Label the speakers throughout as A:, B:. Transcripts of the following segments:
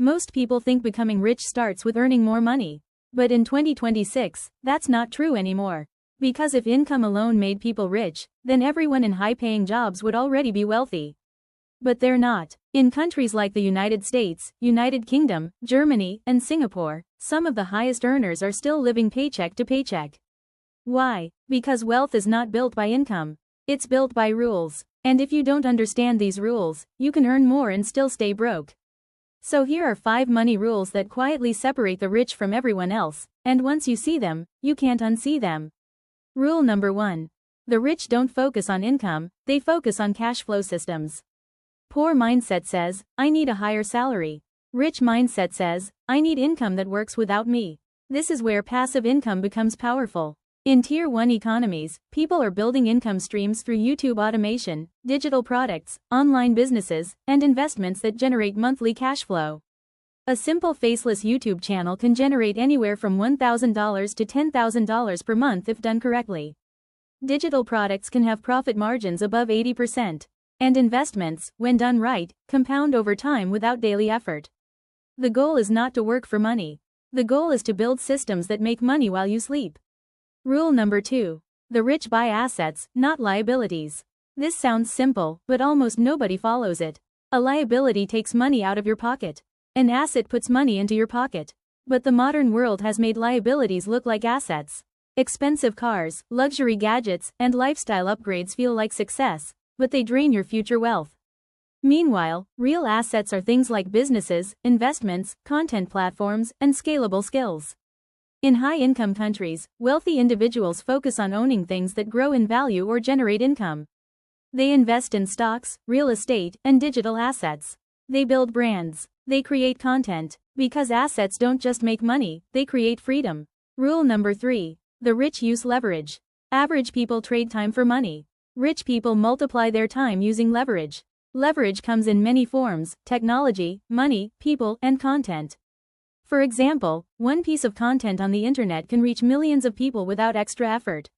A: Most people think becoming rich starts with earning more money. But in 2026, that's not true anymore. Because if income alone made people rich, then everyone in high-paying jobs would already be wealthy. But they're not. In countries like the United States, United Kingdom, Germany, and Singapore, some of the highest earners are still living paycheck to paycheck. Why? Because wealth is not built by income. It's built by rules. And if you don't understand these rules, you can earn more and still stay broke. So here are 5 money rules that quietly separate the rich from everyone else, and once you see them, you can't unsee them. Rule number 1. The rich don't focus on income, they focus on cash flow systems. Poor mindset says, I need a higher salary. Rich mindset says, I need income that works without me. This is where passive income becomes powerful. In Tier 1 economies, people are building income streams through YouTube automation, digital products, online businesses, and investments that generate monthly cash flow. A simple faceless YouTube channel can generate anywhere from $1,000 to $10,000 per month if done correctly. Digital products can have profit margins above 80%. And investments, when done right, compound over time without daily effort. The goal is not to work for money. The goal is to build systems that make money while you sleep. Rule number 2. The rich buy assets, not liabilities. This sounds simple, but almost nobody follows it. A liability takes money out of your pocket. An asset puts money into your pocket. But the modern world has made liabilities look like assets. Expensive cars, luxury gadgets, and lifestyle upgrades feel like success, but they drain your future wealth. Meanwhile, real assets are things like businesses, investments, content platforms, and scalable skills. In high-income countries, wealthy individuals focus on owning things that grow in value or generate income. They invest in stocks, real estate, and digital assets. They build brands. They create content. Because assets don't just make money, they create freedom. Rule number 3. The rich use leverage. Average people trade time for money. Rich people multiply their time using leverage. Leverage comes in many forms: technology, money, people, and content. For example, one piece of content on the internet can reach millions of people without extra effort.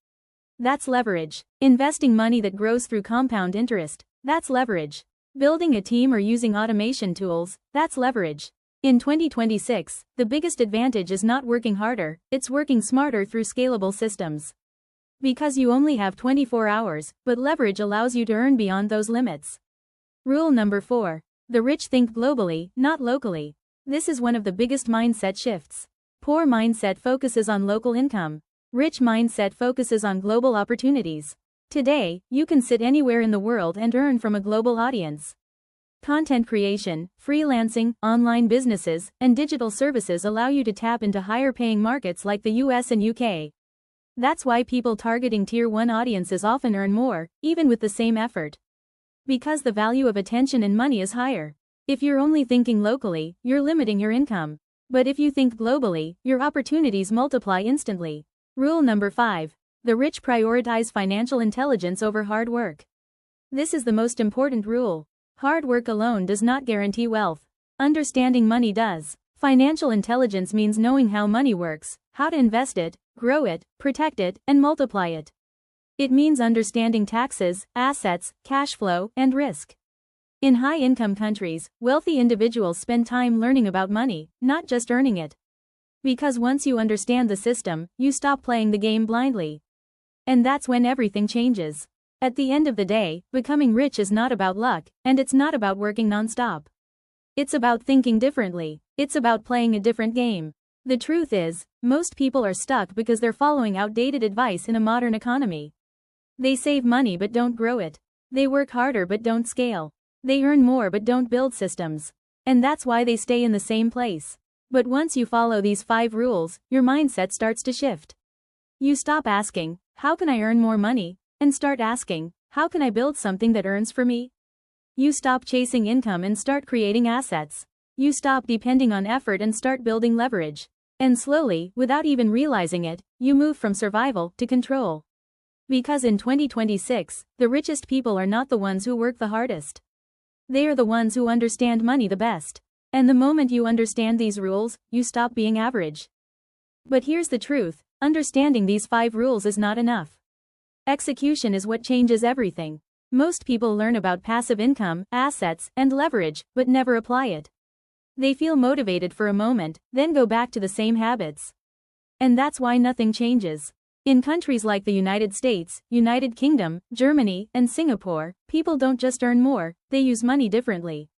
A: That's leverage. Investing money that grows through compound interest, that's leverage. Building a team or using automation tools, that's leverage. In 2026, the biggest advantage is not working harder, it's working smarter through scalable systems. Because you only have 24 hours, but leverage allows you to earn beyond those limits. Rule number 4. The rich think globally, not locally. This is one of the biggest mindset shifts. Poor mindset focuses on local income. Rich mindset focuses on global opportunities. Today, you can sit anywhere in the world and earn from a global audience. Content creation, freelancing, online businesses, and digital services allow you to tap into higher-paying markets like the US and UK. That's why people targeting Tier 1 audiences often earn more, even with the same effort. Because the value of attention and money is higher. If you're only thinking locally, you're limiting your income. But if you think globally, your opportunities multiply instantly. Rule number 5. The rich prioritize financial intelligence over hard work. This is the most important rule. Hard work alone does not guarantee wealth. Understanding money does. Financial intelligence means knowing how money works, how to invest it, grow it, protect it, and multiply it. It means understanding taxes, assets, cash flow, and risk. In high-income countries, wealthy individuals spend time learning about money, not just earning it. Because once you understand the system, you stop playing the game blindly. And that's when everything changes. At the end of the day, becoming rich is not about luck, and it's not about working non-stop. It's about thinking differently. It's about playing a different game. The truth is, most people are stuck because they're following outdated advice in a modern economy. They save money but don't grow it. They work harder but don't scale. They earn more but don't build systems. And that's why they stay in the same place. But once you follow these 5 rules, your mindset starts to shift. You stop asking, how can I earn more money? And start asking, how can I build something that earns for me? You stop chasing income and start creating assets. You stop depending on effort and start building leverage. And slowly, without even realizing it, you move from survival to control. Because in 2026, the richest people are not the ones who work the hardest. They are the ones who understand money the best. And the moment you understand these rules, you stop being average. But here's the truth, understanding these 5 rules is not enough. Execution is what changes everything. Most people learn about passive income, assets, and leverage, but never apply it. They feel motivated for a moment, then go back to the same habits. And that's why nothing changes. In countries like the United States, United Kingdom, Germany, and Singapore, people don't just earn more, they use money differently.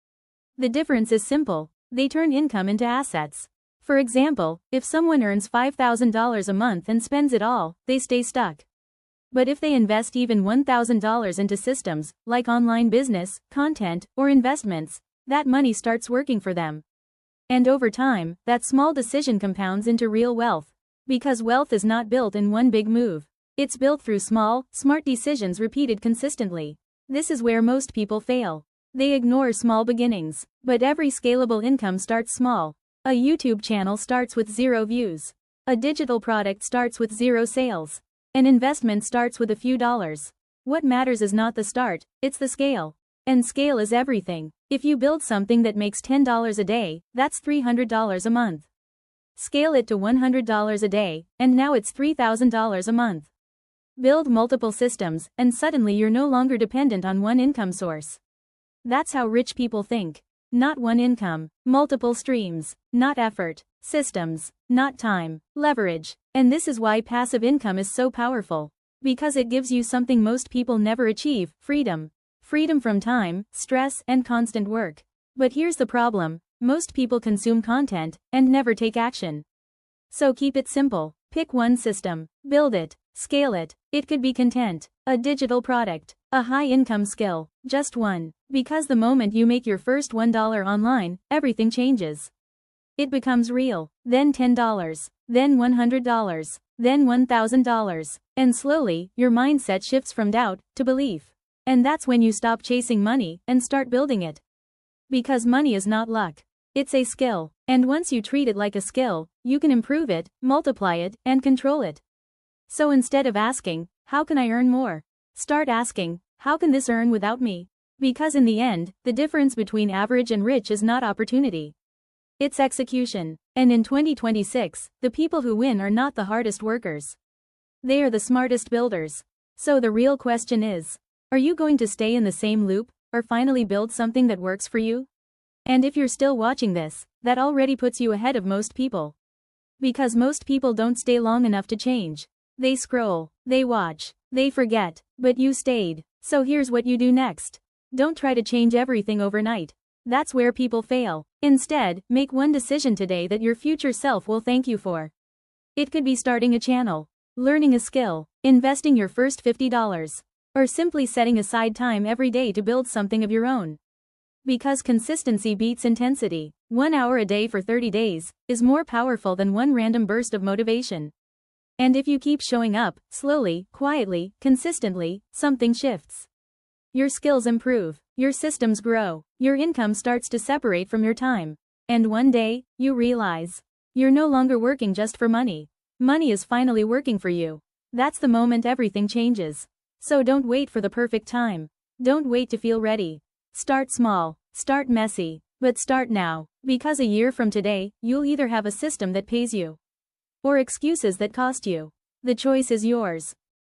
A: The difference is simple. They turn income into assets. For example, if someone earns $5,000 a month and spends it all, they stay stuck. But if they invest even $1,000 into systems, like online business, content, or investments, that money starts working for them. And over time, that small decision compounds into real wealth. Because wealth is not built in one big move. It's built through small, smart decisions repeated consistently. This is where most people fail. They ignore small beginnings. But every scalable income starts small. A YouTube channel starts with 0 views. A digital product starts with 0 sales. An investment starts with a few dollars. What matters is not the start, it's the scale. And scale is everything. If you build something that makes $10 a day, that's $300 a month. Scale it to $100 a day, and now it's $3,000 a month. Build multiple systems, and suddenly you're no longer dependent on one income source. That's how rich people think. Not one income, multiple streams, not effort, systems, not time, leverage. And this is why passive income is so powerful. Because it gives you something most people never achieve, freedom. Freedom from time, stress, and constant work. But here's the problem. Most people consume content, and never take action. So keep it simple. Pick one system. Build it. Scale it. It could be content, a digital product, a high-income skill, just one. Because the moment you make your first $1 online, everything changes. It becomes real, then $10, then $100, then $1,000. And slowly, your mindset shifts from doubt to belief. And that's when you stop chasing money and start building it. Because money is not luck. It's a skill. And once you treat it like a skill, you can improve it, multiply it, and control it. So instead of asking, how can I earn more? Start asking, how can this earn without me? Because in the end, the difference between average and rich is not opportunity. It's execution. And in 2026, the people who win are not the hardest workers. They are the smartest builders. So the real question is, are you going to stay in the same loop, or finally build something that works for you? And if you're still watching this, that already puts you ahead of most people. Because most people don't stay long enough to change. They scroll, they watch, they forget, but you stayed. So here's what you do next. Don't try to change everything overnight. That's where people fail. Instead, make one decision today that your future self will thank you for. It could be starting a channel, learning a skill, investing your first $50, or simply setting aside time every day to build something of your own. Because consistency beats intensity. 1 hour a day for 30 days is more powerful than one random burst of motivation. And if you keep showing up, slowly, quietly, consistently, something shifts. Your skills improve, your systems grow, your income starts to separate from your time. And one day, you realize, you're no longer working just for money. Money is finally working for you. That's the moment everything changes. So don't wait for the perfect time. Don't wait to feel ready. Start small, start messy, but start now. Because a year from today, you'll either have a system that pays you, or excuses that cost you. The choice is yours.